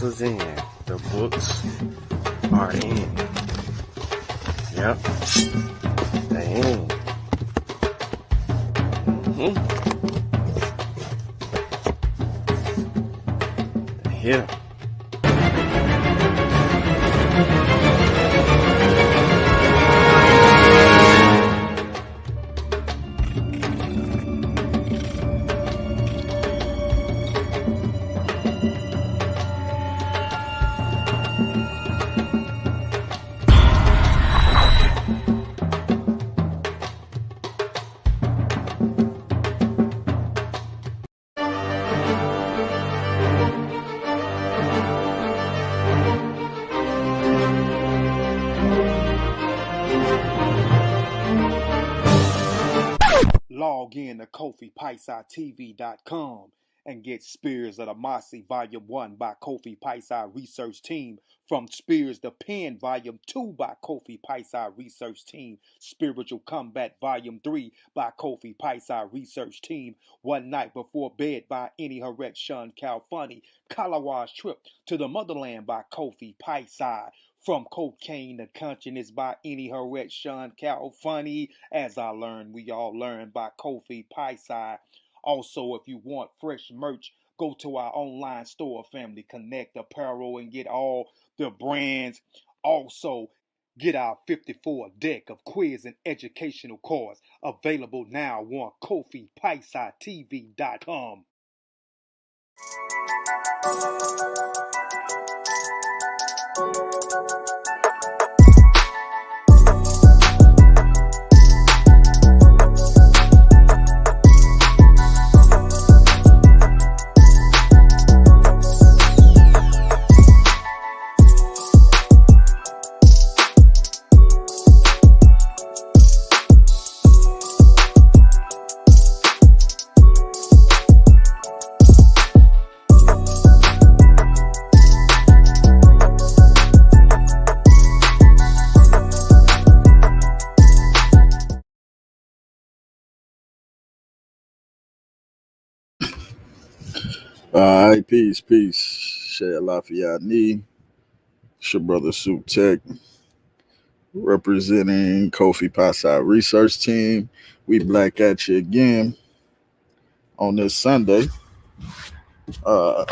books is in. The books are in. Yep. They in. Here. Log in to KofiPaisaTV.com and get Spears of the Mossy Volume 1 by Kofi Paisa Research Team, from Spears the Pen Volume 2 by Kofi Paisa Research Team, Spiritual Combat Volume 3 by Kofi Paisa Research Team, One Night Before Bed by Any Haratine Calfunny, Kalawa's Trip to the Motherland by Kofi Paisa, From Cocaine to Consciousness by Any Haratine Calfunny, As I Learned, We All Learn by Kofi Paisa. Also, if you want fresh merch, go to our online store, Family Connect Apparel, and get all the brands. Also, get our 54 deck of quiz and educational cards, available now on KofiPaisaTV.com. All right, peace. Share Lafayette. It's your brother Suit Tech, representing Kofi Paisa Research Team. We black at you again on this Sunday. I'm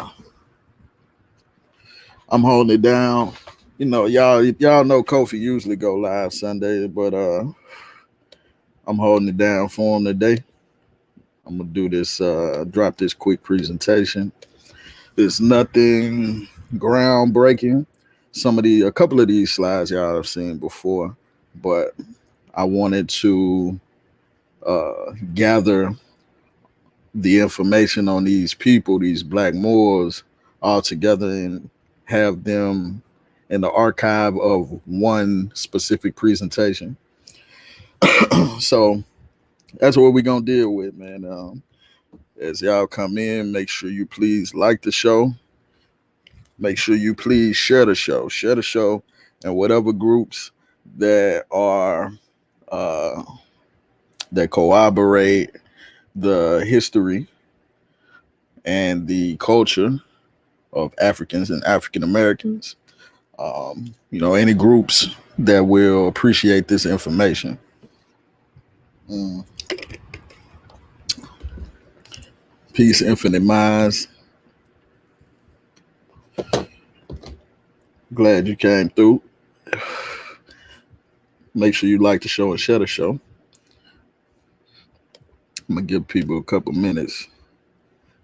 holding it down. You know, y'all know Kofi usually go live Sunday, but I'm holding it down for him today. I'm gonna do this, drop this quick presentation. It's nothing groundbreaking. A couple of these slides y'all have seen before, but I wanted to gather the information on these people, these Black Moors, all together and have them in the archive of one specific presentation. So that's what we're gonna deal with, man. As y'all come in, make sure you please like the show. Make sure you please share the show. Share the show and whatever groups that are that corroborate the history and the culture of Africans and African Americans. Any groups that will appreciate this information. Peace, Infinite Minds. Glad you came through. Make sure you like the show and share the show. I'm going to give people a couple minutes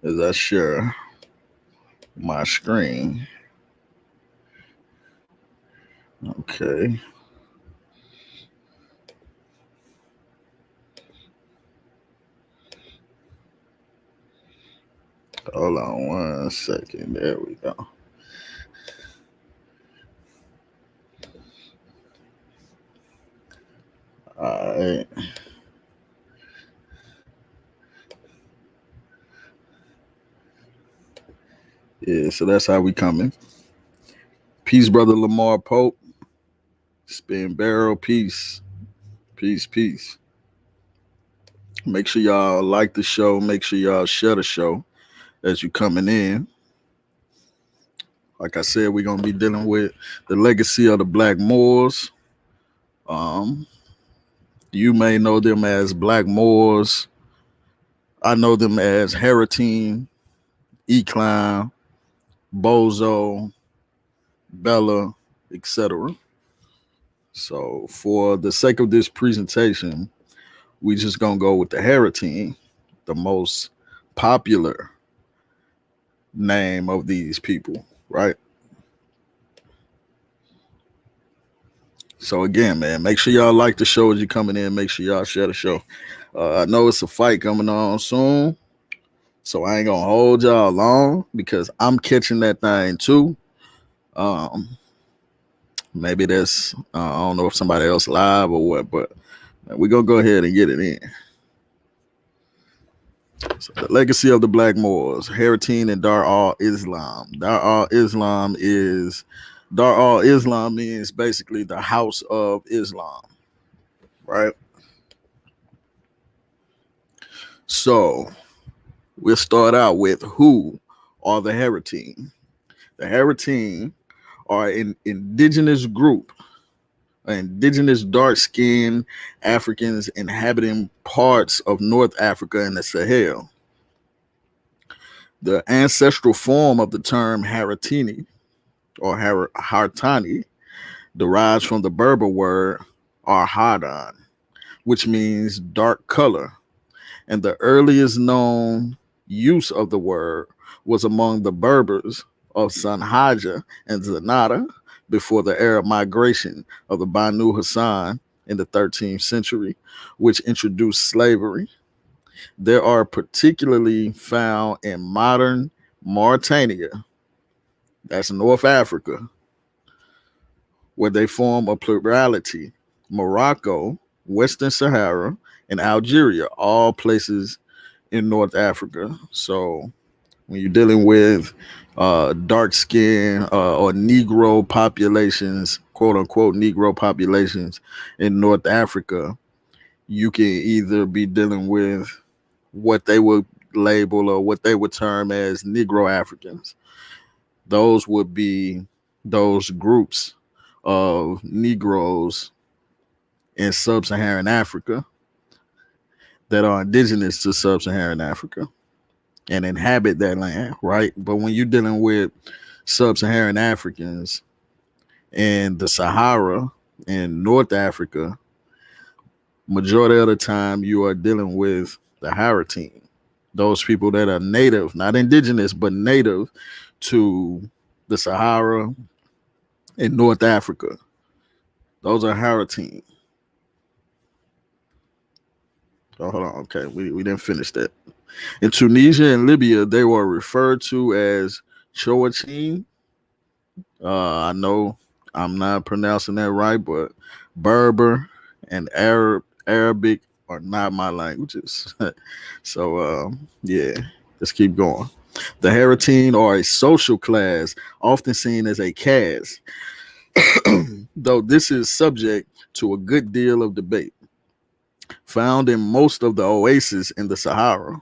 as I share my screen. Okay. Hold on 1 second. There we go. All right. Yeah, so that's how we coming. Peace, brother Lamar Pope. Spin Barrel. Peace. Make sure y'all like the show. Make sure y'all share the show as you coming in. Like I said, we're gonna be dealing with the legacy of the Black Moors. Um, you may know them as Black Moors. I know them as Haratine, Ecline, Bozo, Bella, etc. So, for the sake of this presentation, we just gonna go with the Haratine, the most popular name of these people, right? So again, man, make sure y'all like the show as you coming in. Make sure y'all share the show. I know it's a fight coming on soon, so I ain't gonna hold y'all long because I'm catching that thing too. Um, maybe that's I don't know if somebody else live or what, but we're gonna go ahead and get it in. So the legacy of the Black Moors, Haratine and Dar al Islam. Dar al Islam means basically the house of Islam, right? So we'll start out with who are the Haratine. The Haratine are an indigenous group, indigenous dark-skinned Africans inhabiting parts of North Africa and the Sahel. The ancestral form of the term Haratini or Haratani derives from the Berber word Arhadan, which means dark color, and the earliest known use of the word was among the Berbers of Sanhaja and Zanata before the Arab migration of the Banu Hassan in the 13th century, which introduced slavery. There are particularly found in modern Mauritania, that's North Africa, where they form a plurality. Morocco, Western Sahara, and Algeria, all places in North Africa. So when you're dealing with dark skin or Negro populations, quote unquote Negro populations in North Africa, you can either be dealing with what they would label or what they would term as Negro Africans. Those would be those groups of Negroes in sub-Saharan Africa that are indigenous to sub-Saharan Africa and inhabit that land, right? But when you're dealing with sub-Saharan Africans in the Sahara in North Africa, majority of the time you are dealing with the Haratine, those people that are native, not indigenous, but native to the Sahara in North Africa. Those are Haratine. Oh, hold on. Okay, we didn't finish that. In Tunisia and Libya, they were referred to as Choachine. I know I'm not pronouncing that right, but Berber and Arabic are not my languages. So yeah, let's keep going. The Haratine are a social class, often seen as a caste, though this is subject to a good deal of debate. Found in most of the oases in the Sahara,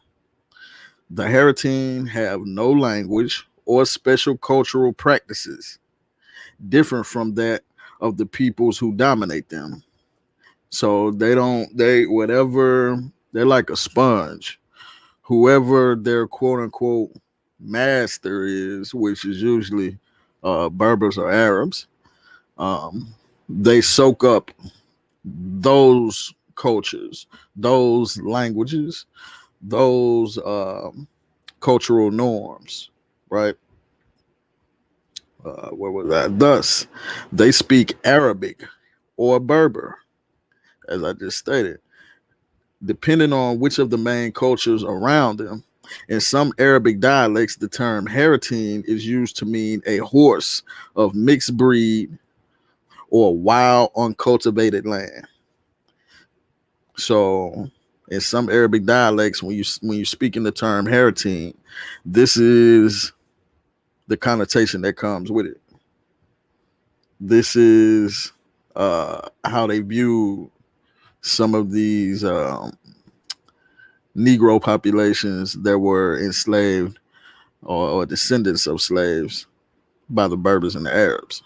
the Haratine have no language or special cultural practices different from that of the peoples who dominate them. So whatever, they're like a sponge. Whoever their quote unquote master is, which is usually Berbers or Arabs, they soak up those cultures, those languages, those cultural norms, right? What was that? Thus, they speak Arabic or Berber, as I just stated, depending on which of the main cultures around them. In some Arabic dialects, the term Haratine is used to mean a horse of mixed breed or wild, uncultivated land. So, in some Arabic dialects, when you speak in the term Haratine, this is the connotation that comes with it. This is how they view some of these Negro populations that were enslaved or descendants of slaves by the Berbers and the Arabs,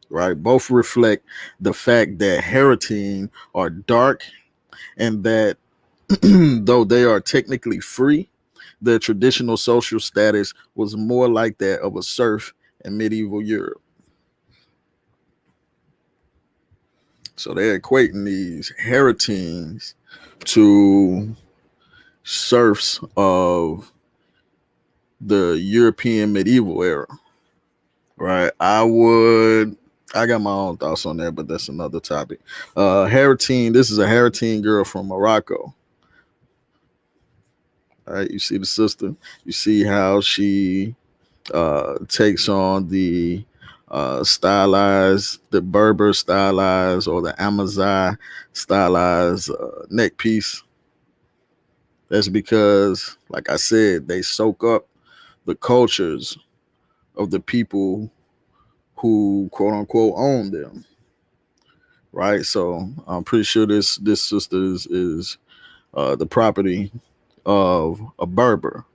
right? Both reflect the fact that Haratine are dark and that though they are technically free, their traditional social status was more like that of a serf in medieval Europe. So they're equating these Haratines to serfs of the European medieval era, right? I got my own thoughts on that, but that's another topic. Haratine, this is a Haratine girl from Morocco. All right, you see the sister, you see how she takes on the the Berber stylized or the Amazigh stylized neck piece. That's because, like I said, they soak up the cultures of the people who quote unquote own them, right? So I'm pretty sure this sister is the property of a Berber.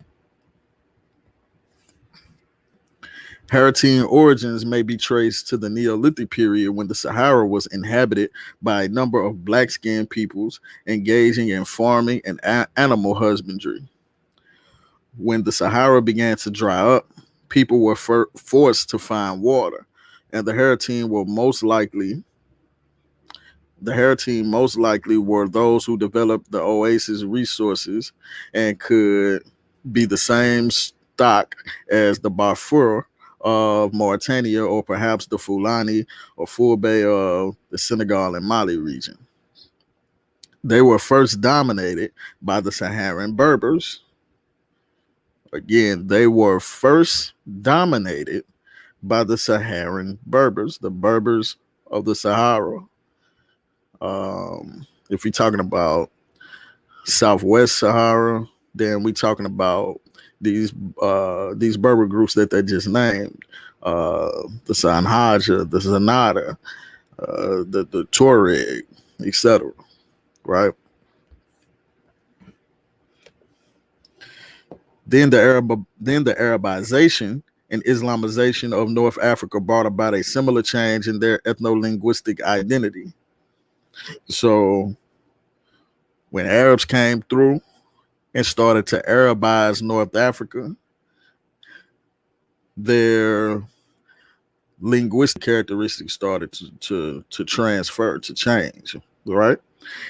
Haratine origins may be traced to the Neolithic period when the Sahara was inhabited by a number of black-skinned peoples engaging in farming and animal husbandry. When the Sahara began to dry up, people were forced to find water, and the Haratine most likely were those who developed the oasis resources and could be the same stock as the Darfur of Mauritania, or perhaps the Fulani or Fulbe of the Senegal and Mali region. They were first dominated by the Saharan Berbers. Again, they were first dominated by the Saharan Berbers, the Berbers of the Sahara. If we're talking about Southwest Sahara, then we're talking about these Berber groups that they just named, the Sanhaja, the Zanata, the Tuareg, etc. Right? Then the Arabization and Islamization of North Africa brought about a similar change in their ethno-linguistic identity. So when Arabs came through and started to Arabize North Africa, their linguistic characteristics started to transfer, to change, right?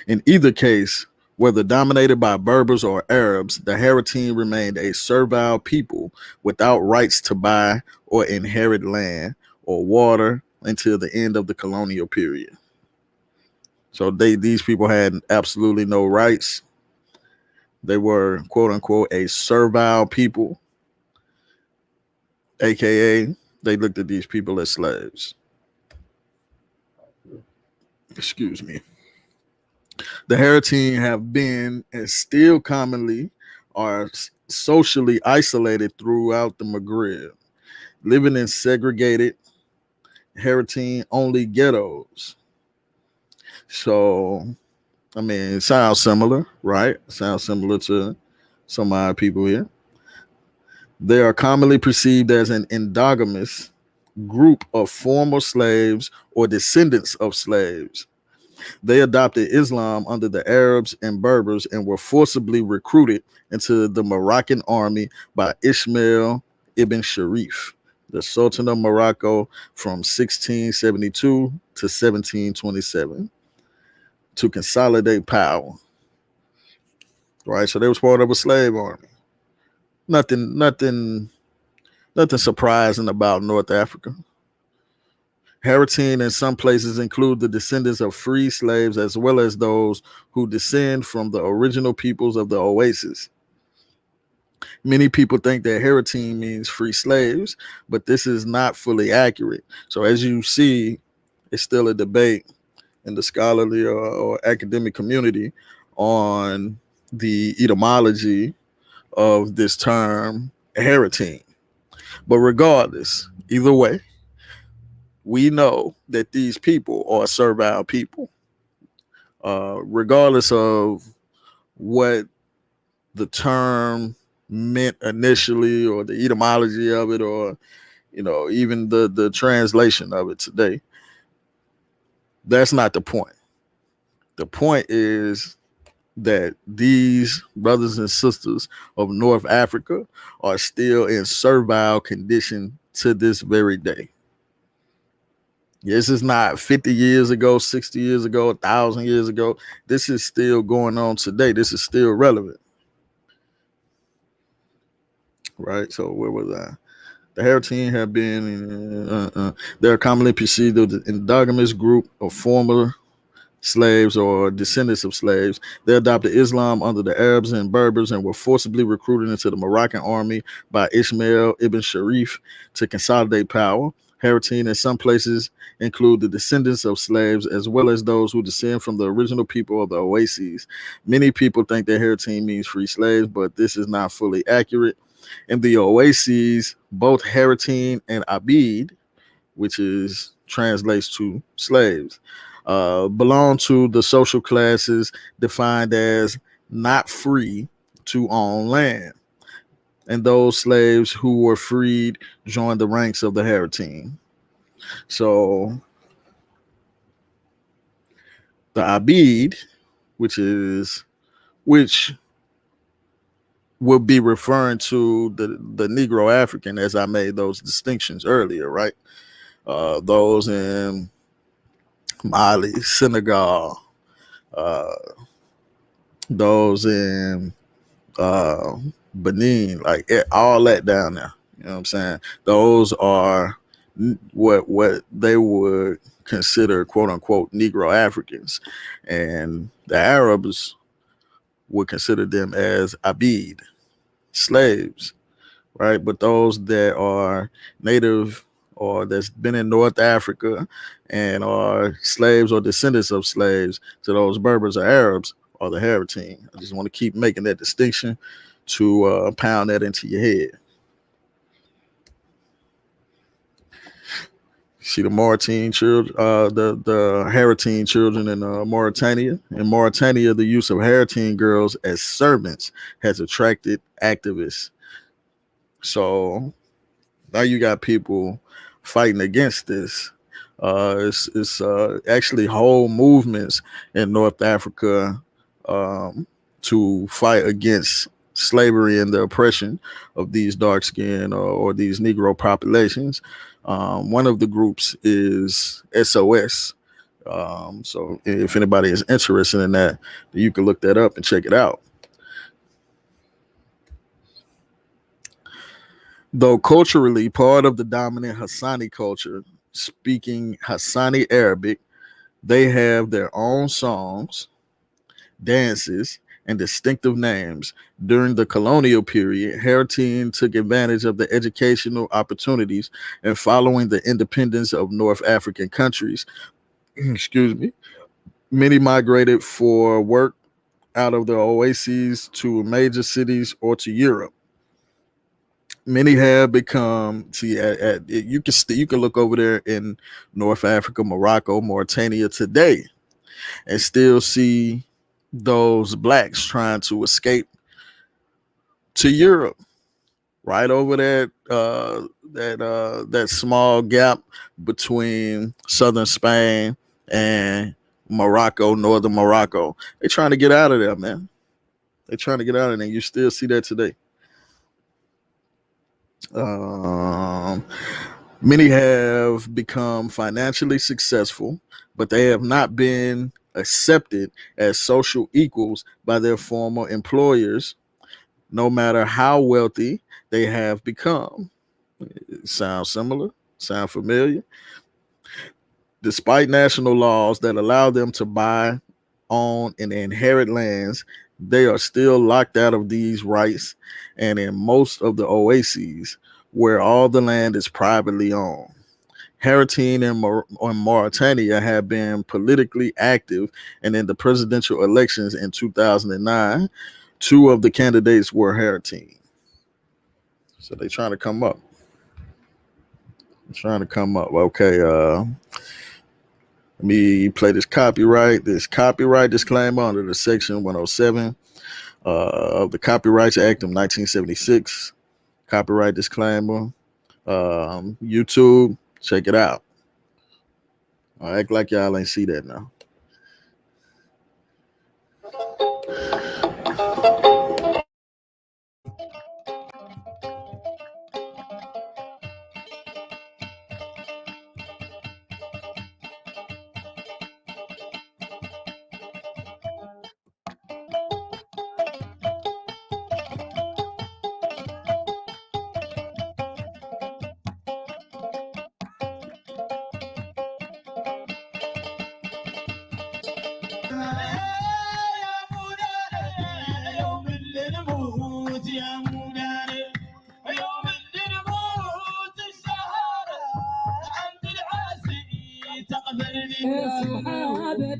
In either case, whether dominated by Berbers or Arabs, the Haratine remained a servile people without rights to buy or inherit land or water until the end of the colonial period. So these people had absolutely no rights. They were, quote unquote, a servile people, aka they looked at these people as slaves. Excuse me. The Haratine have been and still commonly are socially isolated throughout the Maghreb, living in segregated Haratine only ghettos. So, I mean, it sounds similar, right? Sounds similar to some of our people here. They are commonly perceived as an endogamous group of former slaves or descendants of slaves. They adopted Islam under the Arabs and Berbers and were forcibly recruited into the Moroccan army by Ismail ibn Sharif, the Sultan of Morocco, from 1672 to 1727 to consolidate power. Right, so they was part of a slave army. Nothing surprising about North Africa. Haratine in some places include the descendants of free slaves as well as those who descend from the original peoples of the oasis. Many people think that Haratine means free slaves, but this is not fully accurate. So as you see, it's still a debate in the scholarly or academic community on the etymology of this term Haratine. But regardless, either way, we know that these people are servile people, regardless of what the term meant initially or the etymology of it, or even the translation of it today. That's not the point. The point is that these brothers and sisters of North Africa are still in servile condition to this very day. This is not 50 years ago, 60 years ago, 1,000 years ago. This is still going on today. This is still relevant. Right? So where was I? The Haratine have been, they're commonly perceived as an endogamous group of former slaves or descendants of slaves. They adopted Islam under the Arabs and Berbers and were forcibly recruited into the Moroccan army by Ismail ibn Sharif to consolidate power. Haratine in some places include the descendants of slaves as well as those who descend from the original people of the Oases. Many people think that Haratine means free slaves, but this is not fully accurate. In the Oases, both Haratine and Abid, which translates to slaves, belong to the social classes defined as not free to own land. And those slaves who were freed joined the ranks of the Haratine. So the Abid, which will be referring to the Negro African, as I made those distinctions earlier, right? Those in Mali, Senegal, those in Benin, like all that down there. You know what I'm saying? Those are what they would consider quote unquote Negro Africans, and the Arabs would consider them as Abid, slaves, right? But those that are native or that's been in North Africa and are slaves or descendants of slaves to those Berbers or Arabs are the Haratine. I just want to keep making that distinction to pound that into your head. See the Mauritanian children, the Haratine children in Mauritania. In Mauritania, the use of Haratine girls as servants has attracted activists. So now you got people fighting against this. It's actually whole movements in North Africa to fight against slavery and the oppression of these dark skinned or these Negro populations. One of the groups is SOS. So if anybody is interested in that, you can look that up and check it out. Though culturally part of the dominant Hassani culture, speaking Hassani Arabic, they have their own songs, dances, and distinctive names. During the colonial period, Haratine took advantage of the educational opportunities and following the independence of North African countries. Excuse me. Many migrated for work out of the oases to major cities or to Europe. Many have become you can look over there in North Africa, Morocco, Mauritania today, and still see those blacks trying to escape to Europe, right over that small gap between southern Spain and Morocco, northern Morocco. They're trying to get out of there, man. They're trying to get out of there. You still see that today. Many have become financially successful, but they have not been accepted as social equals by their former employers, no matter how wealthy they have become. Sound similar? Sound familiar? Despite national laws that allow them to buy, own, and inherit lands, they are still locked out of these rights, and in most of the oases, where all the land is privately owned. Haratine and Mauritania have been politically active, and in the presidential elections in 2009, two of the candidates were Haratine. So they're trying to come up. Okay, let me play this copyright disclaimer under the section 107 of the Copyrights Act of 1976. Copyright disclaimer. YouTube, check it out. I act like y'all ain't see that now.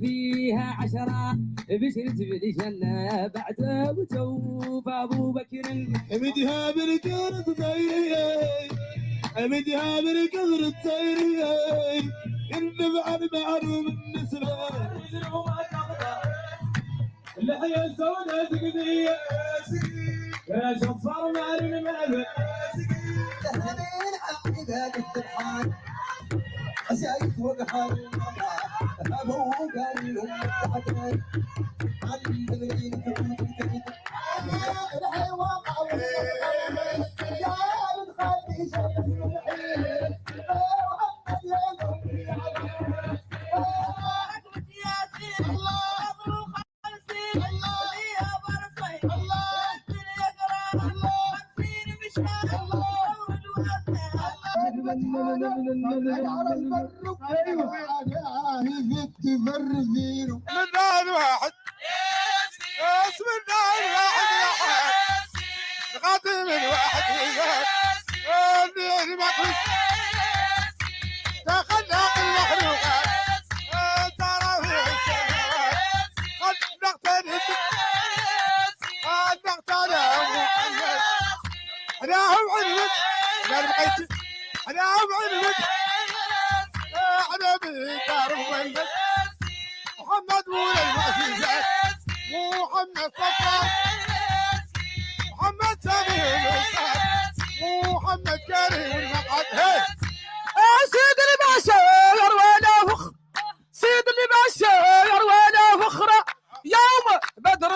فيها 10 بشر تبدي جنة بعد وتوب أبو بكر مدها بالكرة تطيري مدها بالكرة تطيري النبع المعلوم النسرة اللحية السوداء تقضية يا شفار معلم المعبد تهانين عقلي ذاك السبحان أسايت وقحان أبو قال لهم حتى عن تبرين تبرين الحي واقع يا الخالي شاف الحين محمد يا من دار واحد اسم الدار واحد يا غادي من واحد اللي مقص تخلق المخلوقات ترى في السماوات قد نقترب قد نقترب محمد انا هم علمك انا بقيت انا هم علمك انا بدار محمد محمد مولى المعجزات محمد صفار محمد سميع الوسط محمد كريم المقعد سيد اللي باشا يروينا فخر سيد اللي باشا يروينا فخرة يوم بدر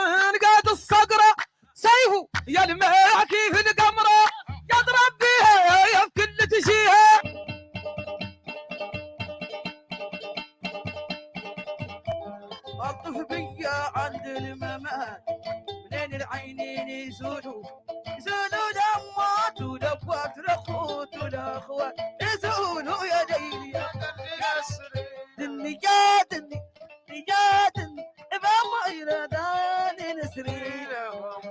قاد الصقرة سيفه يلمع كيف القمرة يضرب بيها في كل تجيها الطف بيا عند الممات منين العينين يسودوا دمات ودبات رخوت والاخوات يسولوا يا ديني دني يا دني يا دني ما يرادان نسرين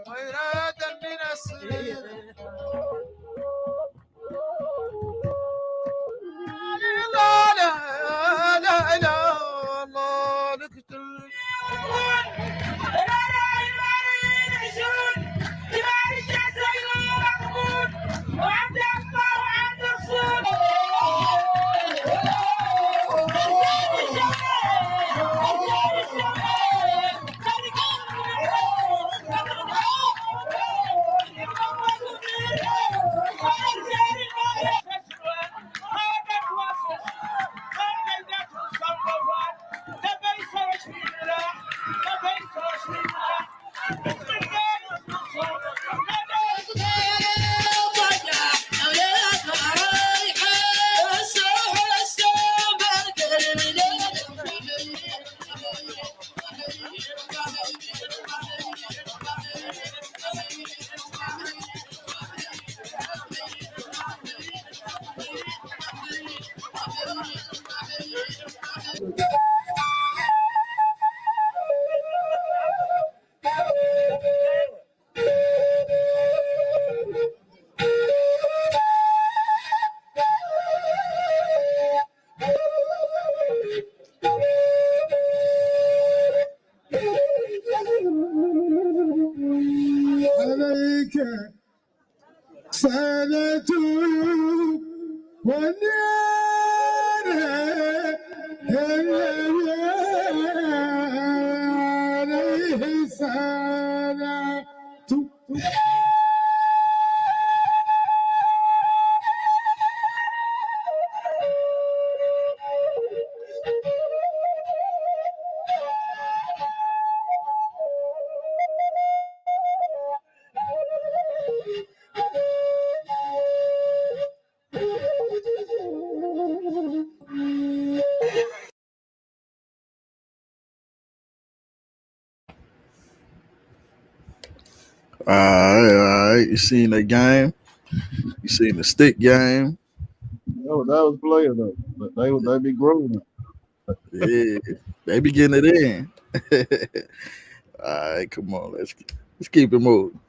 ما يرادان نسرين لا لا لا لا الله نقتل All right. You seen the game? You seen the stick game? That was playing though. But they be growing. Yeah, they be getting it in. All right, come on, let's keep it moving.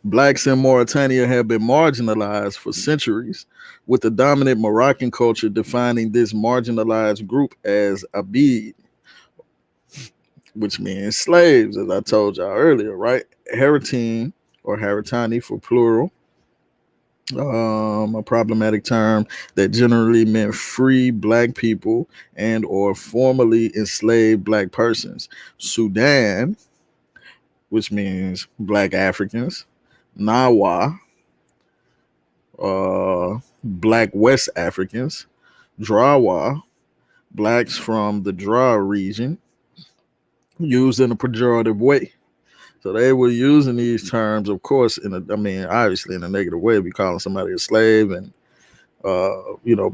Blacks in Mauritania have been marginalized for centuries, with the dominant Moroccan culture defining this marginalized group as Abid, which means slaves, as I told y'all earlier, right? Haratine or Haratani for plural, a problematic term that generally meant free black people and or formerly enslaved black persons. Sudan, which means black Africans. Nawa, black West Africans. Drawa, blacks from the Dra region, used in a pejorative way. So they were using these terms, of course, obviously in a negative way, be calling somebody a slave and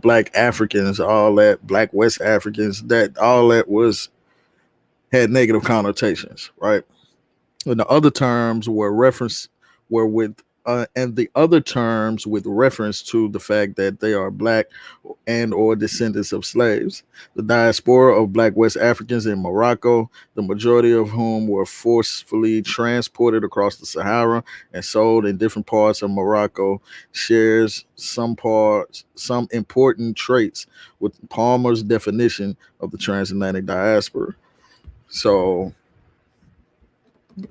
black Africans, all that, black West Africans, that all that had negative connotations, right? And the other terms were with and the other terms with reference to the fact that they are black and or descendants of slaves. The diaspora of black West Africans in Morocco, the majority of whom were forcefully transported across the Sahara and sold in different parts of Morocco, shares some important traits with Palmer's definition of the transatlantic diaspora. So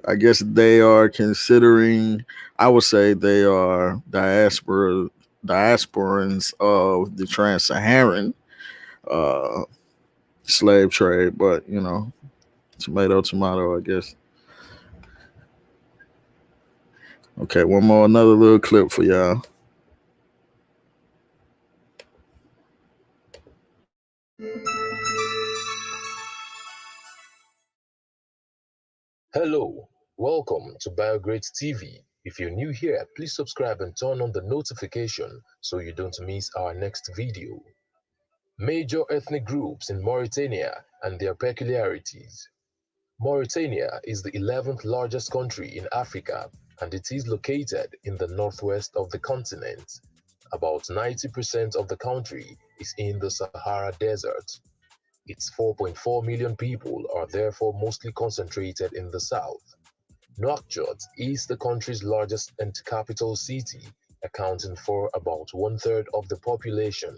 I guess they are considering, I would say they are diasporans of the trans-Saharan uh, slave trade, but tomato, tomato, I guess. Okay, another little clip for y'all. Hello, welcome to BioGreat TV. If you're new here, please subscribe and turn on the notification so you don't miss our next video. Major ethnic groups in Mauritania and their peculiarities. Mauritania is the 11th largest country in Africa, and it is located in the northwest of the continent. About 90% of the country is in the Sahara Desert. Its 4.4 million people are therefore mostly concentrated in the south. Nouakchott is the country's largest and capital city, accounting for about one-third of the population.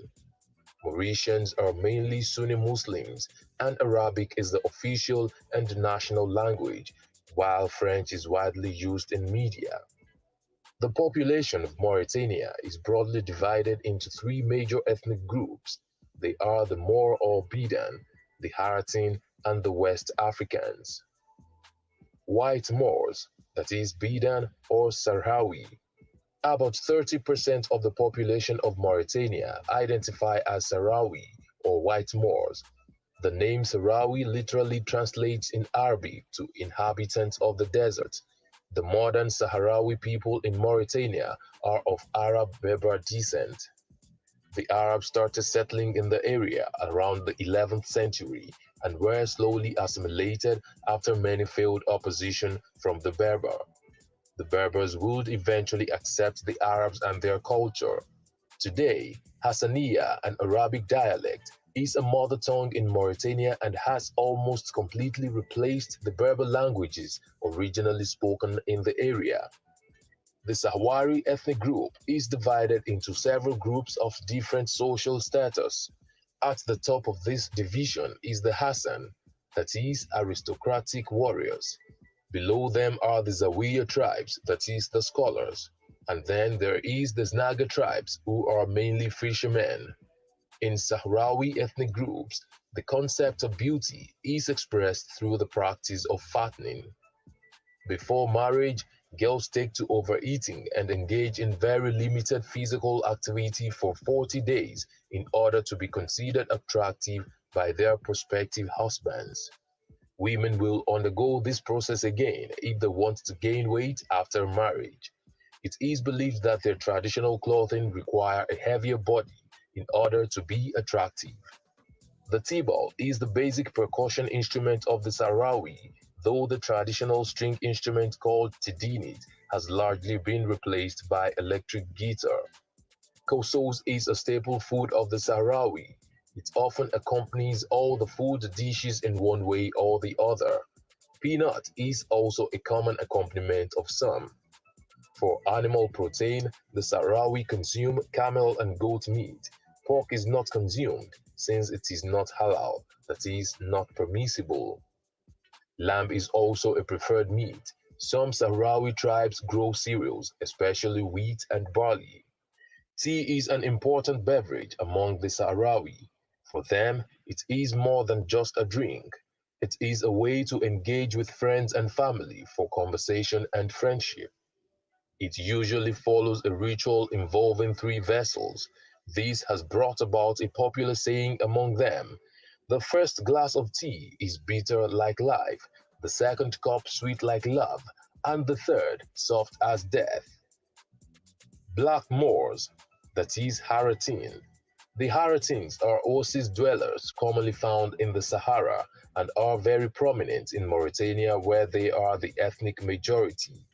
Mauritians are mainly Sunni Muslims, and Arabic is the official and national language, while French is widely used in media. The population of Mauritania is broadly divided into three major ethnic groups. They are the Moor or Bidan, the Haratin, and the West Africans. White Moors, that is Bidan or Sahrawi. About 30% of the population of Mauritania identify as Sahrawi or White Moors. The name Sahrawi literally translates in Arabic to inhabitants of the desert. The modern Sahrawi people in Mauritania are of Arab Berber descent. The Arabs started settling in the area around the 11th century and were slowly assimilated after many failed opposition from the Berber. The Berbers would eventually accept the Arabs and their culture. Today, Hassaniya, an Arabic dialect, is a mother tongue in Mauritania and has almost completely replaced the Berber languages originally spoken in the area. The Sahrawi ethnic group is divided into several groups of different social status. At the top of this division is the Hassan, that is, aristocratic warriors. Below them are the Zawiya tribes, that is, the scholars. And then there is the Snaga tribes, who are mainly fishermen. In Sahrawi ethnic groups, the concept of beauty is expressed through the practice of fattening. Before marriage, girls take to overeating and engage in very limited physical activity for 40 days in order to be considered attractive by their prospective husbands. Women will undergo this process again if they want to gain weight after marriage. It is believed that their traditional clothing require a heavier body in order to be attractive. The tibal is the basic percussion instrument of the Sahrawi, though the traditional string instrument called tidinit has largely been replaced by electric guitar. Kosos is a staple food of the Sahrawi. It often accompanies all the food dishes in one way or the other. Peanut is also a common accompaniment of some. For animal protein, the Sahrawi consume camel and goat meat. Pork is not consumed since it is not halal, that is, not permissible. Lamb is also a preferred meat. Some Sahrawi tribes grow cereals, especially wheat and barley. Tea is an important beverage among the Sahrawi. For them, it is more than just a drink. It is a way to engage with friends and family for conversation and friendship. It usually follows a ritual involving three vessels. This has brought about a popular saying among them: the first glass of tea is bitter like life, the second cup sweet like love, and the third soft as death. Black Moors, that is Haratine. The Haratines are oasis dwellers commonly found in the Sahara and are very prominent in Mauritania where they are the ethnic majority.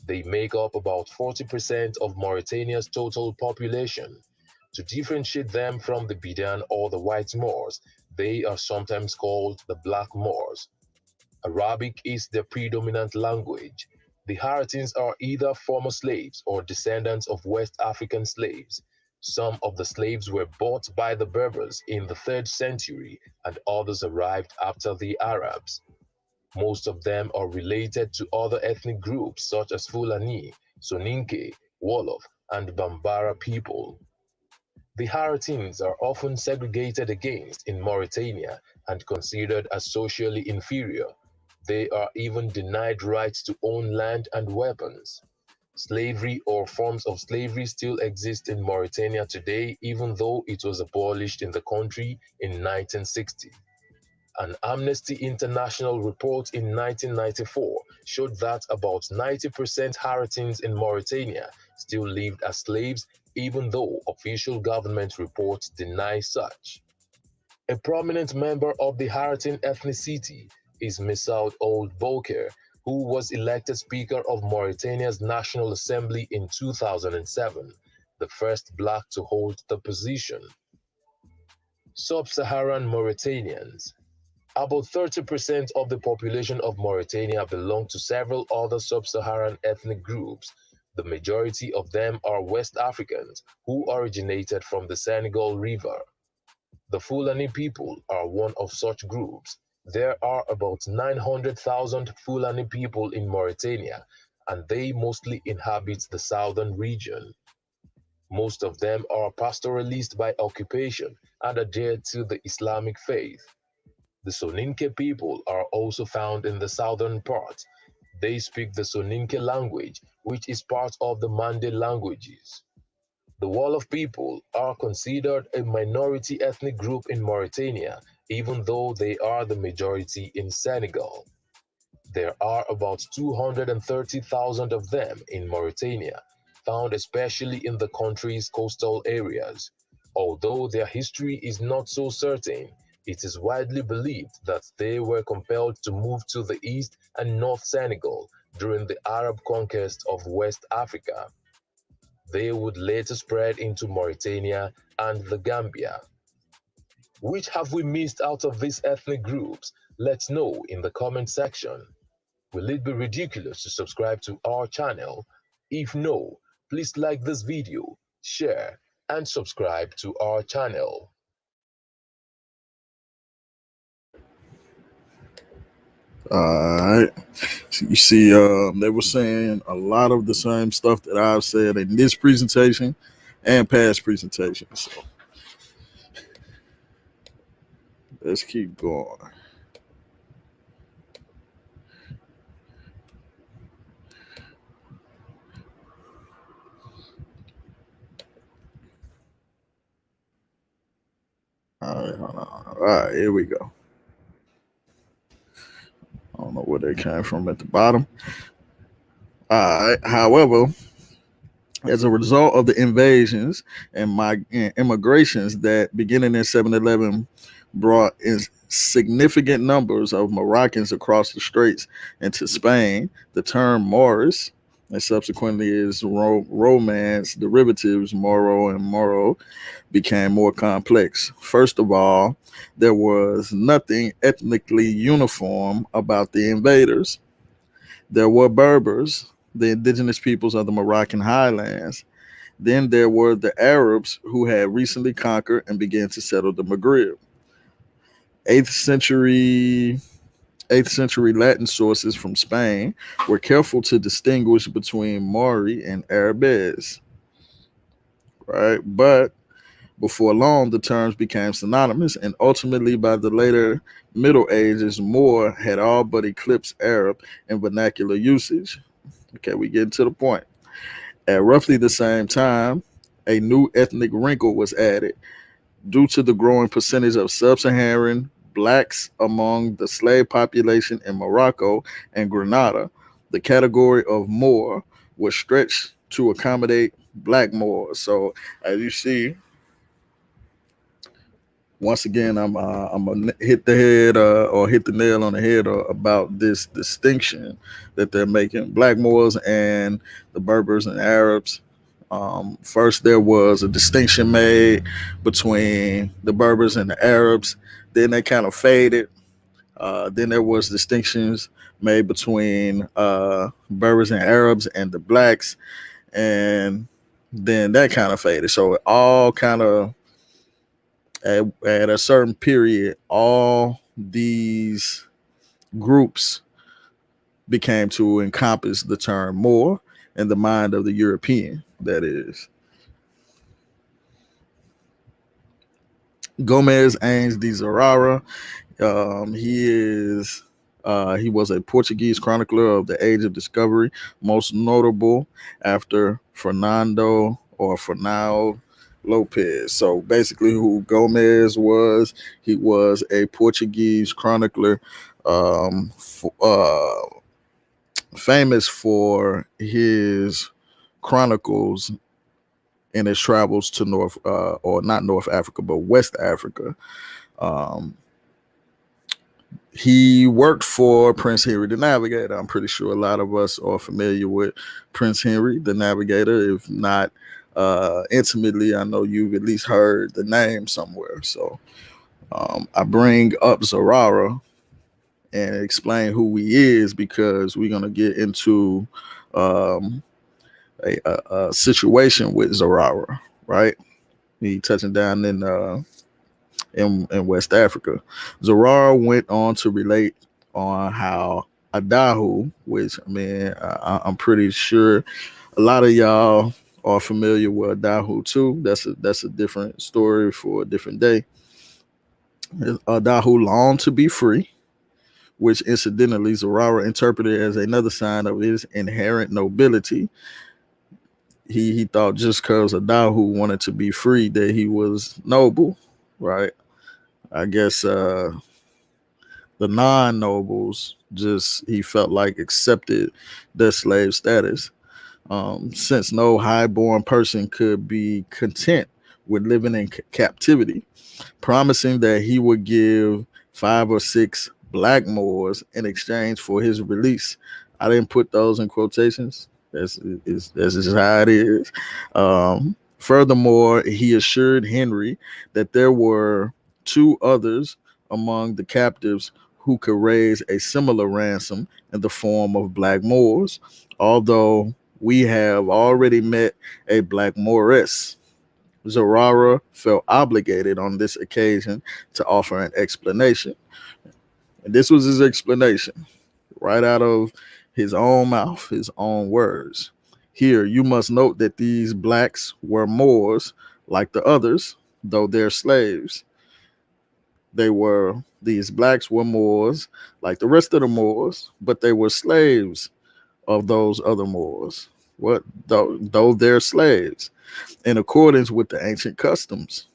They make up about 40% of Mauritania's total population. To differentiate them from the Bidan or the white Moors, they are sometimes called the Black Moors. Arabic is their predominant language. The Haratins are either former slaves or descendants of West African slaves. Some of the slaves were bought by the Berbers in the 3rd century and others arrived after the Arabs. Most of them are related to other ethnic groups such as Fulani, Soninke, Wolof, and Bambara people. The Haratins are often segregated against in Mauritania and considered as socially inferior. They are even denied rights to own land and weapons. Slavery or forms of slavery still exist in Mauritania today, even though it was abolished in the country in 1960. An Amnesty International report in 1994 showed that about 90% Haratins in Mauritania still lived as slaves, even though official government reports deny such. A prominent member of the Haratin ethnicity is Missaoud Ould Bouker, who was elected Speaker of Mauritania's National Assembly in 2007, the first black to hold the position. Sub-Saharan Mauritanians. About 30% of the population of Mauritania belong to several other sub-Saharan ethnic groups. The majority of them are West Africans who originated from the Senegal River. The Fulani people are one of such groups. There are about 900,000 Fulani people in Mauritania, and they mostly inhabit the southern region. Most of them are pastoralists by occupation and adhere to the Islamic faith. The Soninke people are also found in the southern part. They speak the Soninke language, which is part of the Mande languages. The Wolof people are considered a minority ethnic group in Mauritania, even though they are the majority in Senegal. There are about 230,000 of them in Mauritania, found especially in the country's coastal areas. Although their history is not so certain, it is widely believed that they were compelled to move to the east and north Senegal during the Arab conquest of West Africa. They would later spread into Mauritania and the Gambia. Which have we missed out of these ethnic groups? Let's know in the comment section. Will it be ridiculous to subscribe to our channel? If no, please like this video, share, and subscribe to our channel. All right. You see, they were saying a lot of the same stuff that I've said in this presentation and past presentations. So let's keep going. All right, hold on. All right, here we go. I don't know where they came from at the bottom. All right. However, as a result of the invasions and immigrations that beginning in 711 brought in significant numbers of Moroccans across the straits into Spain. The term Moorish, and subsequently its Romance derivatives Moro and Moro, became more complex. First of all, there was nothing ethnically uniform about the invaders. There were Berbers, the indigenous peoples of the Moroccan highlands. Then there were the Arabs who had recently conquered and began to settle the Maghreb. 8th century 8th century Latin sources from Spain were careful to distinguish between Maori and Arabes, right? But before long, the terms became synonymous, and ultimately, by the later Middle Ages, Moor had all but eclipsed Arab in vernacular usage. Okay, we get to the point. At roughly the same time, a new ethnic wrinkle was added due to the growing percentage of sub-Saharan blacks among the slave population in Morocco and Grenada. The category of Moor was stretched to accommodate black Moors. So, as you see, once again, I'm gonna hit the head or hit the nail on the head about this distinction that they're making: black Moors and the Berbers and Arabs. First, there was a distinction made between the Berbers and the Arabs. Then they kind of faded. Then there was distinctions made between Berbers and Arabs and the blacks, and then that kind of faded. So it all kind of at a certain period, all these groups became to encompass the term Moor in the mind of the European, that is. Gomez Ains de Zerara, he was a Portuguese chronicler of the Age of Discovery, most notable after Fernão Lopez. So basically, who Gomez was, he was a Portuguese chronicler, famous for his chronicles in his travels to or not North Africa, but West Africa. He worked for Prince Henry the Navigator. I'm pretty sure a lot of us are familiar with Prince Henry the Navigator. If not intimately, I know you've at least heard the name somewhere. So I bring up Zerara and explain who he is because we're going to get into a situation with Zerara, right? He touching down in West Africa. Zerara went on to relate on how Adahu, which I'm pretty sure a lot of y'all are familiar with Adahu too. That's a different story for a different day. Adahu longed to be free, which incidentally Zerara interpreted as another sign of his inherent nobility. He thought just because Adahu wanted to be free that he was noble, right? I guess the non-nobles he felt like accepted their slave status. Since no highborn person could be content with living in captivity, promising that he would give 5 or 6 black Moors in exchange for his release. I didn't put those in quotations. That's just how it is. Furthermore, he assured Henry that there were 2 others among the captives who could raise a similar ransom in the form of black Moors, although we have already met a black Mooress. Zerara felt obligated on this occasion to offer an explanation. And this was his explanation, right out of his own mouth, his own words. Here, you must note that these blacks were Moors like the others, though they're slaves. These blacks were Moors like the rest of the Moors, but they were slaves of those other Moors. What? Though they're slaves, in accordance with the ancient customs,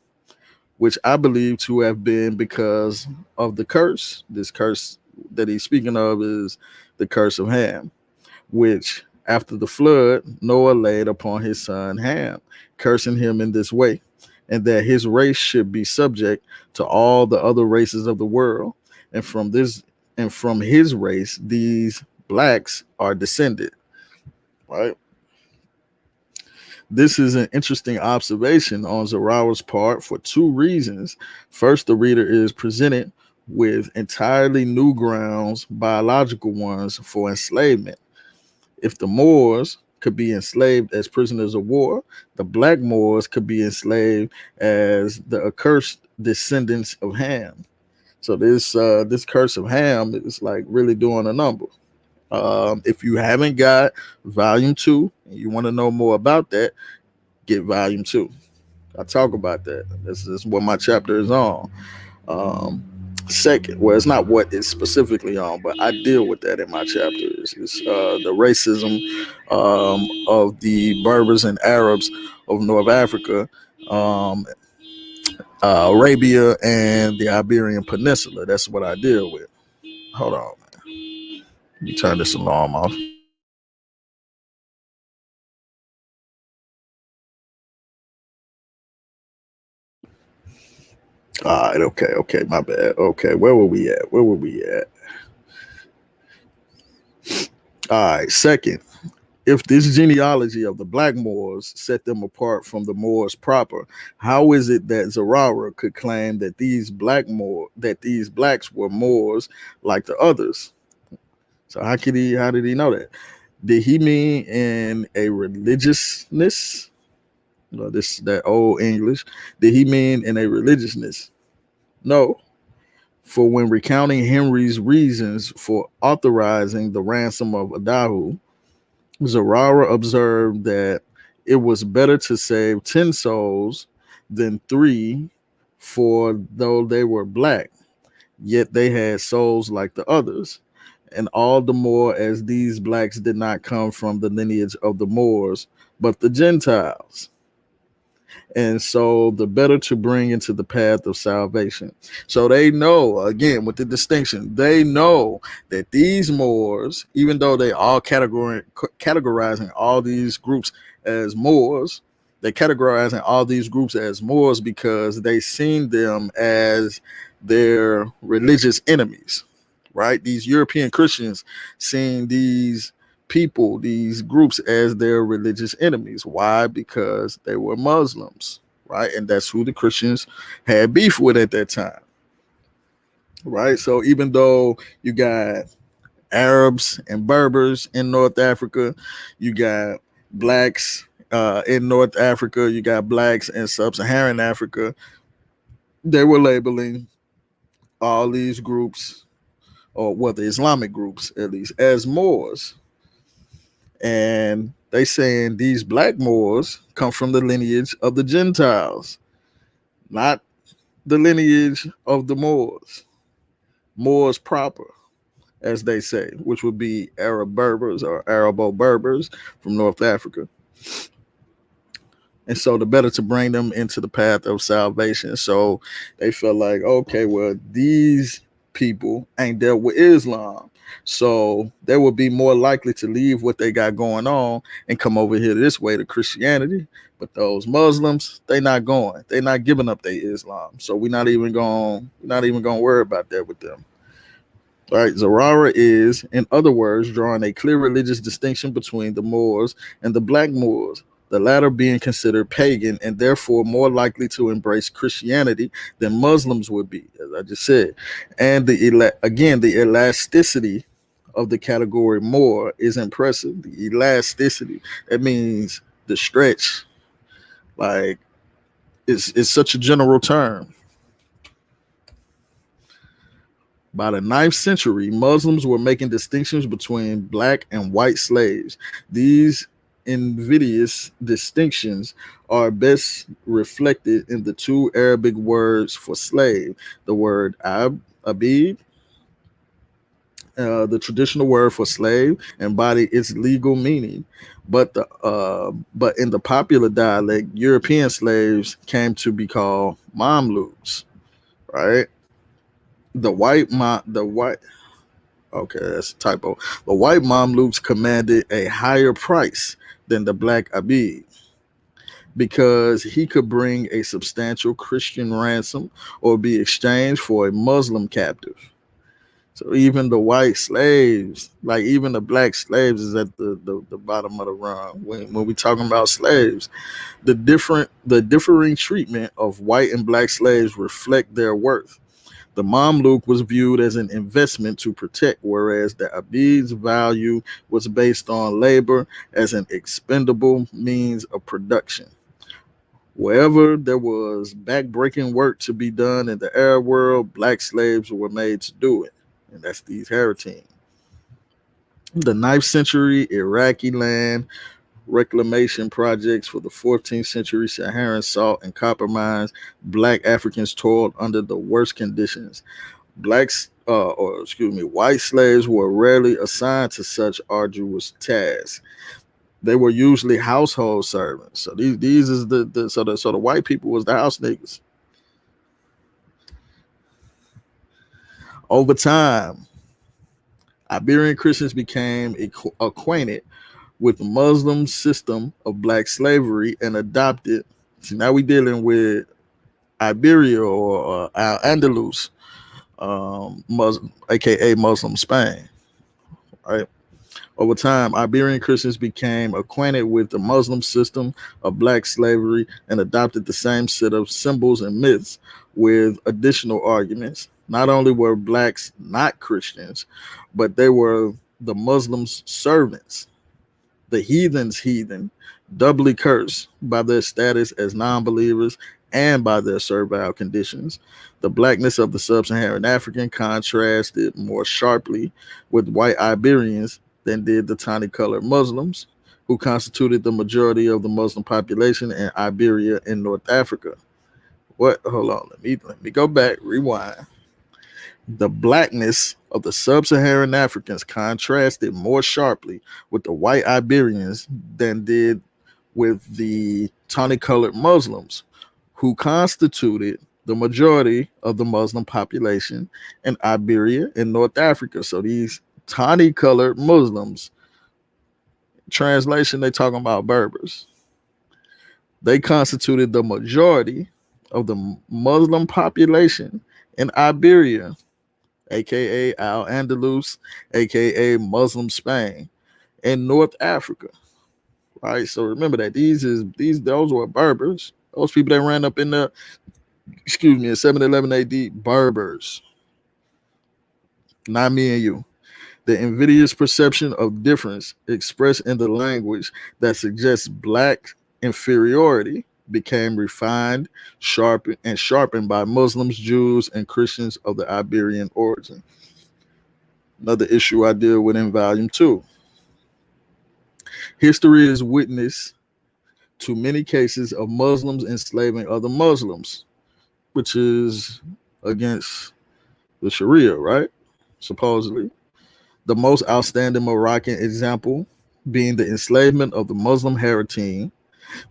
which I believe to have been because of the curse. This curse that he's speaking of is the curse of Ham, which after the flood, Noah laid upon his son Ham, cursing him in this way: and that his race should be subject to all the other races of the world. And from his race, these blacks are descended. Right. This is an interesting observation on Zarawa's part for two reasons. First, the reader is presented with entirely new grounds, biological ones, for enslavement. If the Moors could be enslaved as prisoners of war, the black Moors could be enslaved as the accursed descendants of Ham. So this curse of Ham is like really doing a number. If you haven't got volume 2 and you want to know more about that, get volume 2. I talk about that. This is what my chapter is on. Second, well, it's not what it's specifically on, but I deal with that in my chapter. It's the racism of the Berbers and Arabs of North Africa, Arabia, and the Iberian Peninsula. That's what I deal with. Hold on, man. Let me turn this alarm off. All right, okay, my bad. Okay, where were we at? All right, second, if this genealogy of the black Moors set them apart from the Moors proper, how is it that Zarawa could claim that these blacks were Moors like the others? So how did he know that? Did he mean in a religiousness? That old English. Did he mean in a religiousness? No. For when recounting Henry's reasons for authorizing the ransom of Adahu, Zarawa observed that it was better to save 10 souls than 3, for though they were black, yet they had souls like the others, and all the more as these blacks did not come from the lineage of the Moors, but the Gentiles. And so the better to bring into the path of salvation. So they know, again, with the distinction, they know that these Moors, even though they all categorizing all these groups as Moors, they're categorizing all these groups as Moors because they seen them as their religious enemies, right? These European Christians seeing these people, these groups, as their religious enemies. Why? Because they were Muslims, right? And that's who the Christians had beef with at that time, right? So even though you got Arabs and Berbers in North Africa, you got blacks in North Africa, you got blacks in Sub-Saharan Africa, they were labeling all these groups, or well, the Islamic groups at least, as Moors. And they saying these black Moors come from the lineage of the Gentiles, not the lineage of the Moors. Moors proper, as they say, which would be Arab Berbers or Arabo-Berbers from North Africa. And so the better to bring them into the path of salvation. So they felt like, okay, well, these people ain't dealt with Islam. So they would be more likely to leave what they got going on and come over here this way to Christianity. But those Muslims, they not going. They not giving up their Islam. So we're not even going to worry about that with them. All right, Zarawa is, in other words, drawing a clear religious distinction between the Moors and the black Moors, the latter being considered pagan and therefore more likely to embrace Christianity than Muslims would be, as I just said. And the elasticity of the category Moor is impressive. The elasticity, that means the stretch. Like, it's such a general term. By the 9th century, Muslims were making distinctions between black and white slaves. These invidious distinctions are best reflected in the 2 Arabic words for slave, the word abid, the traditional word for slave, embody its legal meaning. But in the popular dialect, European slaves came to be called Mamluks, right? Okay, that's a typo. The white Mamluks commanded a higher price than the black Abid. because he could bring a substantial Christian ransom or be exchanged for a Muslim captive. So even the white slaves, like even the black slaves, is at the bottom of the rung. When we talking about slaves, the differing treatment of white and black slaves reflect their worth. The Mamluk was viewed as an investment to protect, whereas the Abid's value was based on labor as an expendable means of production. Wherever there was backbreaking work to be done in the Arab world, black slaves were made to do it. And that's these Haratine. The ninth century Iraqi land reclamation projects for the 14th century Saharan salt and copper mines, black Africans toiled under the worst conditions. White slaves were rarely assigned to such arduous tasks. They were usually household servants. So these is the white people was the house niggas. Over time, Iberian Christians became acquainted with the Muslim system of black slavery and adopted. See, now we dealing with Iberia or Al Andalus, Muslim, aka Muslim Spain, right? Over time, Iberian Christians became acquainted with the Muslim system of black slavery and adopted the same set of symbols and myths with additional arguments. Not only were blacks not Christians, but they were the Muslims' servants, the heathen's heathen, doubly cursed by their status as non-believers and by their servile conditions. The blackness of the sub-Saharan African contrasted more sharply with white Iberians than did the tawny-colored Muslims, who constituted the majority of the Muslim population in Iberia and North Africa. What? Hold on. Let me go back. Rewind. The blackness of the sub-Saharan Africans contrasted more sharply with the white Iberians than did with the tawny-colored Muslims, who constituted the majority of the Muslim population in Iberia and North Africa. So these tawny-colored Muslims, translation, they talking about Berbers. They constituted the majority of the Muslim population in Iberia, aka Al Andalus, aka Muslim Spain, and North Africa. Right. So remember that those were Berbers. Those people that ran up in the in 711 AD, Berbers. Not me and you. The invidious perception of difference expressed in the language that suggests black inferiority became refined, sharpened by Muslims, Jews, and Christians of the Iberian origin. Another issue I deal with in volume 2. History is witness to many cases of Muslims enslaving other Muslims, which is against the Sharia, right? Supposedly. The most outstanding Moroccan example being the enslavement of the Muslim Haratine,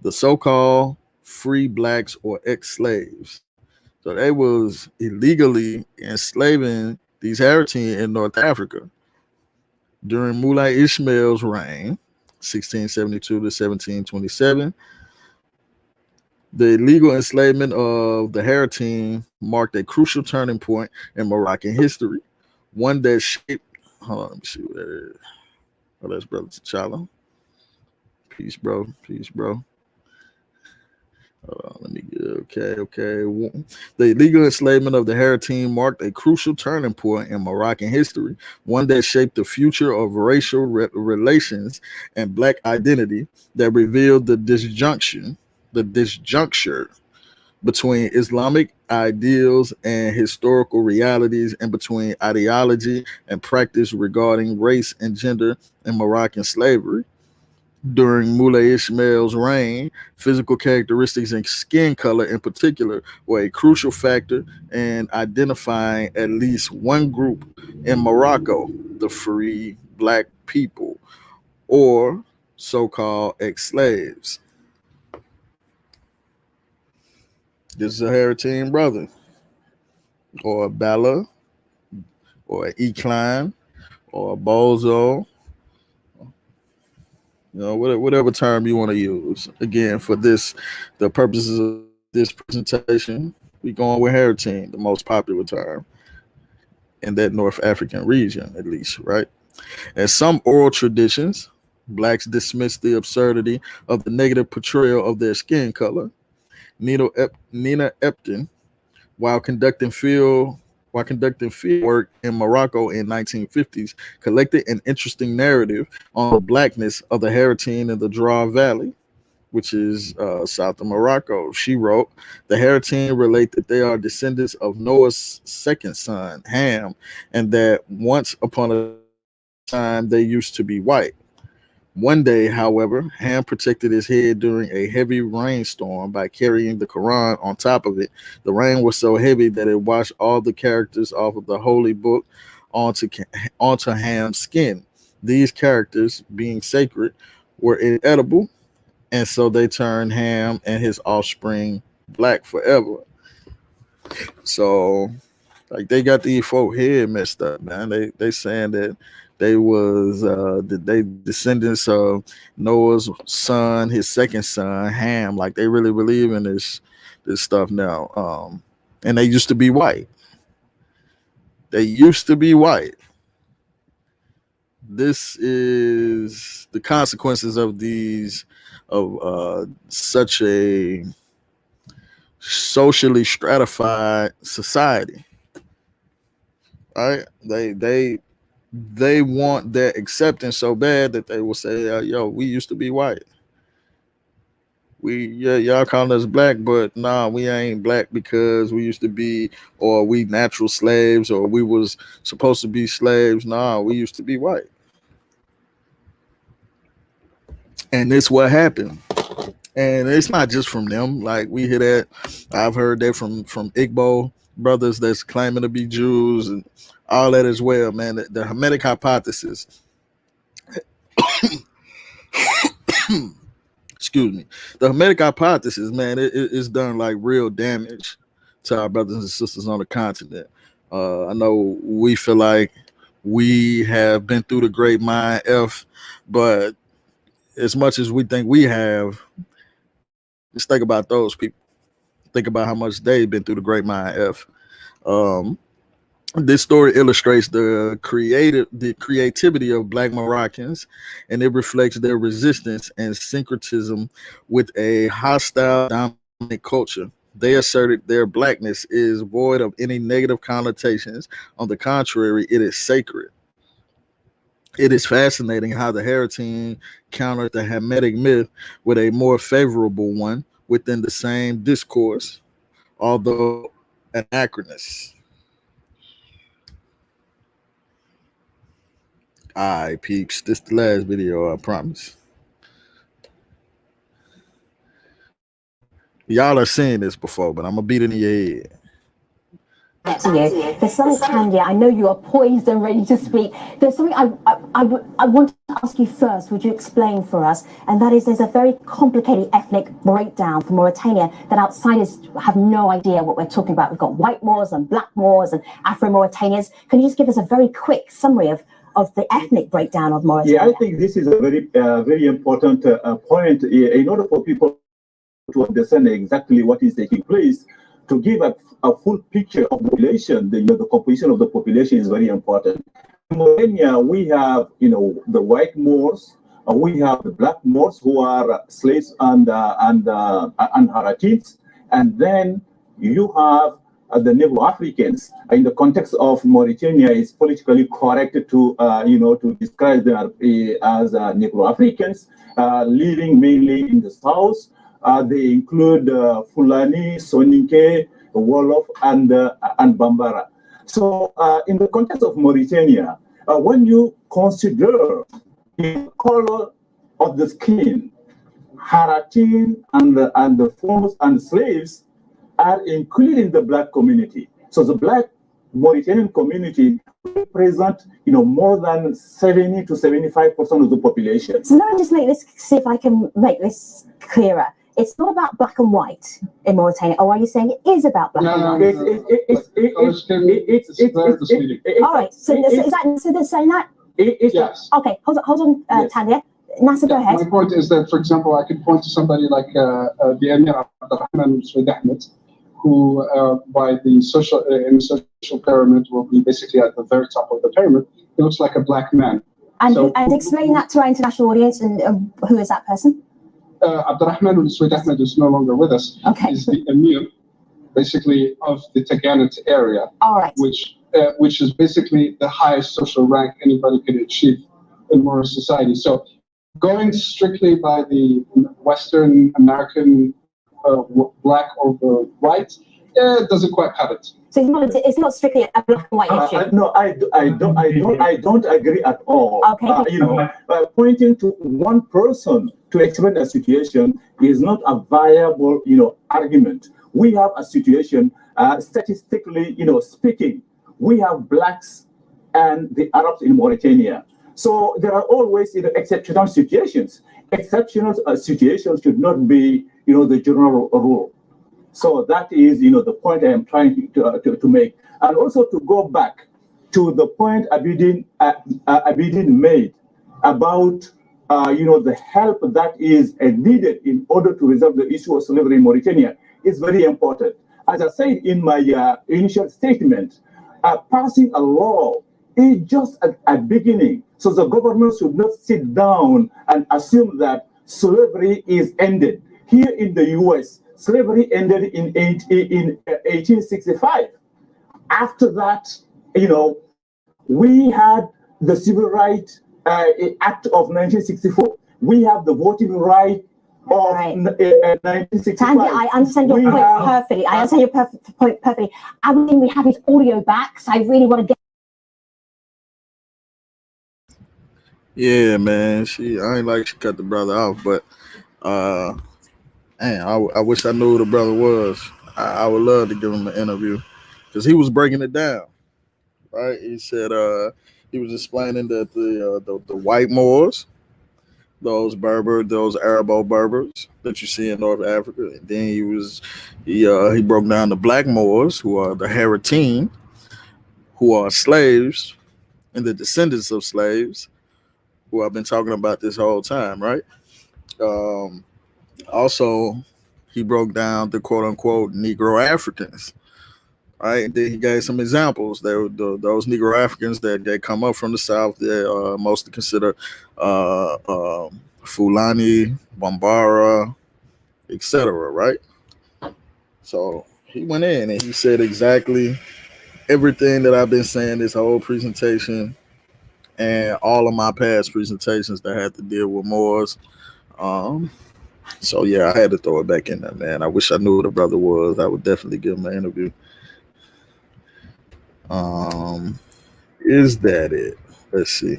the so-called free blacks or ex-slaves. So they was illegally enslaving these Haratine in North Africa during Mulay Ishmael's reign, 1672 to 1727. The illegal enslavement of the Haratine marked a crucial turning point in Moroccan history, one that shaped. Hold on, let me see what that is. Oh, that's Brother T'Challa. Peace, bro. Peace, bro. Let me get okay. The illegal enslavement of the Haratine marked a crucial turning point in Moroccan history, one that shaped the future of racial relations and black identity, that revealed the disjuncture between Islamic ideals and historical realities, and between ideology and practice regarding race and gender in Moroccan slavery. During Mulay Ishmael's reign, physical characteristics and skin color in particular were a crucial factor in identifying at least one group in Morocco, the free black people, or so-called ex-slaves. This is a Haratine brother, or a Bella, or an Ecline, or a Bozo. You know, whatever term you want to use. Again, for this, the purposes of this presentation, we going with Haratine, the most popular term in that North African region, at least, right? And some oral traditions, blacks dismiss the absurdity of the negative portrayal of their skin color. Nina Epton, while conducting field work in Morocco in 1950s, collected an interesting narrative on the blackness of the Haratine in the Drar Valley, which is south of Morocco. She wrote, the Haratine relate that they are descendants of Noah's second son, Ham, and that once upon a time they used to be white. One day, however, Ham protected his head during a heavy rainstorm by carrying the Quran on top of it. The rain was so heavy that it washed all the characters off of the holy book onto, onto Ham's skin. These characters, being sacred, were inedible, and so they turned Ham and his offspring black forever. So, like, they got these folk head messed up, man. They saying that they was they descendants of Noah's son, his second son, Ham. Like, they really believe in this stuff now. And they used to be white. They used to be white. This is the consequences of these of such a socially stratified society. Right? They want that acceptance so bad that they will say, "Yo, we used to be white. Y'all calling us black, but nah, we ain't black because we used to be, or we natural slaves, or we was supposed to be slaves. Nah, we used to be white." And this what happened. And it's not just from them. Like, we hear that. I've heard that from Igbo brothers that's claiming to be Jews and all that as well, man. The Hermetic hypothesis, excuse me, the Hermetic hypothesis, man, it's done like real damage to our brothers and sisters on the continent. I know we feel like we have been through the great mind F, but as much as we think we have, just think about those people. Think about how much they've been through the great mind F. This story illustrates the creativity of Black Moroccans, and it reflects their resistance and syncretism with a hostile, dominant culture. They asserted their blackness is void of any negative connotations. On the contrary, it is sacred. It is fascinating how the Haratine countered the Hamitic myth with a more favorable one within the same discourse, although anachronous. All right, peeps. This is the last video, I promise. Y'all are seeing this before, but I'm going to beat it in your head. To you. There's something, Candia, I know you are poised and ready to speak. There's something I want to ask you first. Would you explain for us? And that is, there's a very complicated ethnic breakdown for Mauritania that outsiders have no idea what we're talking about. We've got white Moors and black Moors and Afro-Mauritanians. Can you just give us a very quick summary of the ethnic breakdown of Mauritania? Yeah, I think this is a very important point in order for people to understand exactly what is taking place. To give a full picture of the population, the composition of the population is very important. In Mauritania, we have, the white Moors, we have the black Moors who are slaves and Haratins, and then you have the Negro Africans. In the context of Mauritania, it's politically correct to describe them as Negro Africans, living mainly in the south. They include Fulani, Soninke, Wolof, and Bambara. So, in the context of Mauritania, when you consider the color of the skin, Haratin and the forms and slaves are included in the black community. So the black Mauritanian community represent, more than 70 to 75% of the population. So let me just see if I can make this clearer. It's not about black and white in Mauritania, or are you saying it is about black and white? All right, so they're saying that? Yes. Okay, hold on, Yes. Tanya. Nasser, go ahead. My point is that, for example, I could point to somebody like the Emir Abdurrahman Said Ahmed, who by the social in the social pyramid will be basically at the very top of the pyramid. He looks like a black man. And explain that to our international audience. And who is that person? Abdurrahman Said Ahmed is no longer with us. Okay. He's the Emir, basically, of the Taganit area. All right. Which is basically the highest social rank anybody could achieve in Moorish society. So going strictly by the Western American black over white, it doesn't quite cut it. So it's not strictly a black and white issue. No, I don't agree at all. Okay. Pointing to one person to explain a situation is not a viable, argument. We have a situation, statistically, speaking, we have blacks and the Arabs in Mauritania. So there are always exceptional situations. Exceptional situations should not be, the general rule. So that is, the point I am trying to make. And also to go back to the point Abidin made about, the help that is needed in order to resolve the issue of slavery in Mauritania is very important. As I said in my initial statement, passing a law is just a beginning. So the government should not sit down and assume that slavery is ended. Here in the US, slavery ended in 1865. After that, we had the Civil Rights Act of 1964. We have the voting right of 1965. Tandy, I understand your point perfectly. I understand your point perfectly. I think we have his audio back, so I really want to get. Yeah, man. I ain't like she cut the brother off, but man, I wish I knew who the brother was. I would love to give him an interview because he was breaking it down. Right? He said he was explaining that the white Moors, those Arabo Berbers that you see in North Africa, and then he broke down the black Moors, who are the Haratine, who are slaves and the descendants of slaves, who I've been talking about this whole time, right? Also, he broke down the quote unquote Negro Africans, right? And then he gave some examples. Those Negro Africans that come up from the South, they mostly consider Fulani, Bambara, etc., right? So he went in and he said exactly everything that I've been saying this whole presentation and all of my past presentations that had to deal with Moors. So yeah, I had to throw it back in there, man. I wish I knew who the brother was. I would definitely give him an interview. Is that it? Let's see.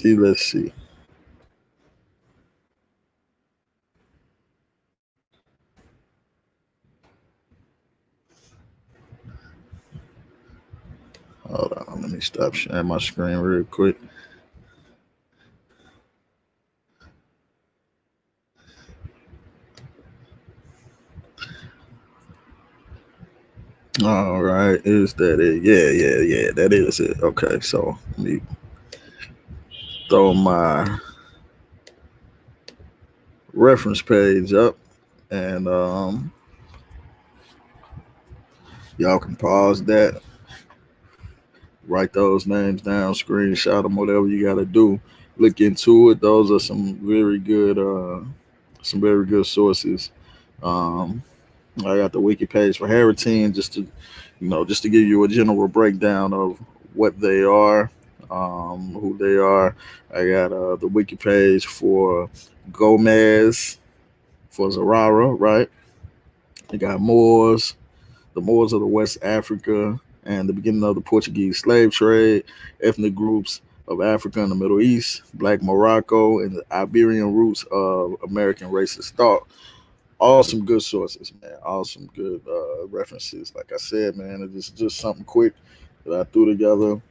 Let's see. Hold on, let me stop sharing my screen real quick. All right, is that it? Yeah, that is it. Okay, so let me throw my reference page up, and y'all can pause that, write those names down, screenshot them, whatever you got to do. Look into it. Those are some very good sources. I got the wiki page for Haratine just to give you a general breakdown of what they are, who they are. I got the wiki page for Gomez, for Zarara, right? I got Moors, the Moors of the West Africa, and the beginning of the Portuguese slave trade, ethnic groups of Africa and the Middle East, Black Morocco, and the Iberian roots of American racist thought. All some good sources, man. All some good references. Like I said, man, it's just something quick that I threw together.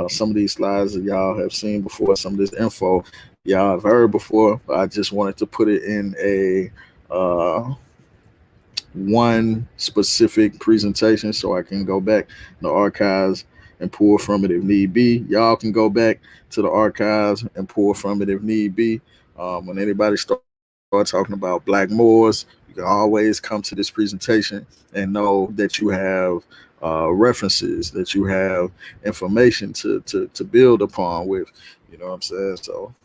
Some of these slides that y'all have seen before, some of this info y'all have heard before, but I just wanted to put it in a one specific presentation, so I can go back in the archives and pull from it if need be. Y'all can go back to the archives and pull from it if need be. When anybody start talking about Black Moors, you can always come to this presentation and know that you have references, that you have information to build upon with. You know what I'm saying? So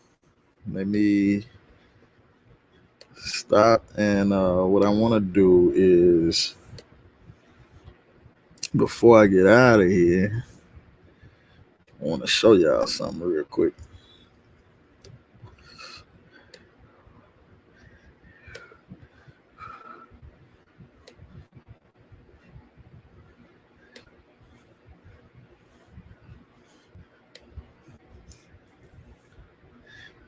let me stop. And what I want to do is, before I get out of here, I want to show y'all something real quick.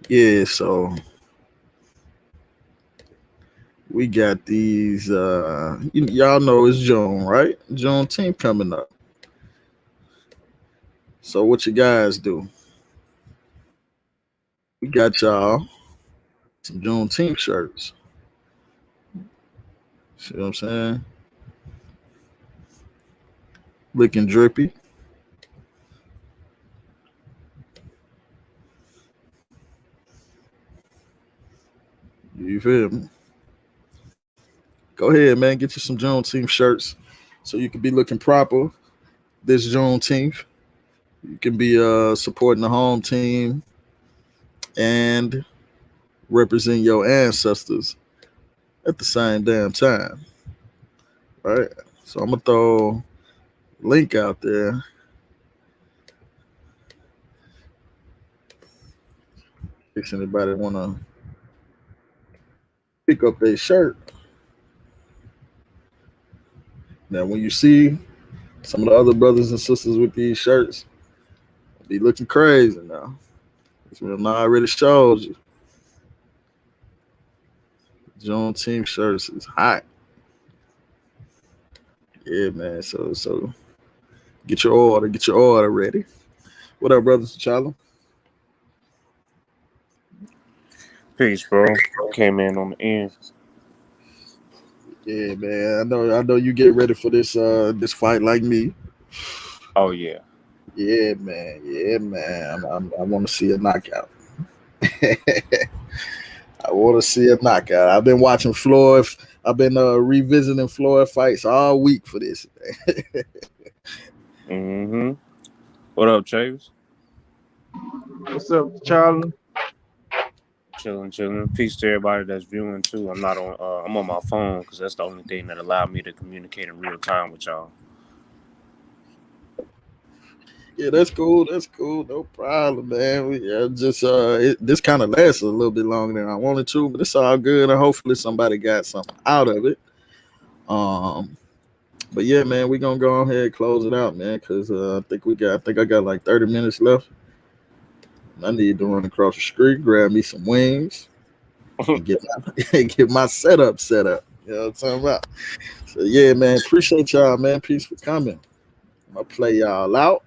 Yeah, so we got these. Y'all know it's June, right? Juneteenth coming up. So what you guys do? We got y'all some Juneteenth shirts. See what I'm saying? Looking drippy. You feel me? Go ahead, man. Get you some Juneteenth shirts so you can be looking proper this Juneteenth. You can be supporting the home team and represent your ancestors at the same damn time. All right. So I'm gonna throw a link out there. If anybody wanna pick up their shirt. Now, when you see some of the other brothers and sisters with these shirts, be looking crazy now. It's when I already showed you. Juneteenth shirts is hot. Yeah, man. So get your order ready. What up, brothers? T'Challa? Peace, bro. Came in on the end. Yeah, man. I know you get ready for this fight like me. Oh yeah. Yeah, man. Yeah, man. I want to see a knockout. I want to see a knockout. I've been watching Floyd. I've been revisiting Floyd fights all week for this. Mm-hmm. What up, Chase? What's up, Charlie? Chilling. Peace to everybody that's viewing too. I'm not on. I'm on my phone because that's the only thing that allowed me to communicate in real time with y'all. Yeah, that's cool. That's cool. No problem, man. This kind of lasts a little bit longer than I wanted to, but it's all good. And hopefully somebody got something out of it. But yeah, man, we're gonna go ahead and close it out, man, because I think I got like 30 minutes left. I need to run across the street, grab me some wings, and get my setup set up. You know what I'm talking about? So yeah, man, appreciate y'all, man. Peace for coming. I'm gonna play y'all out.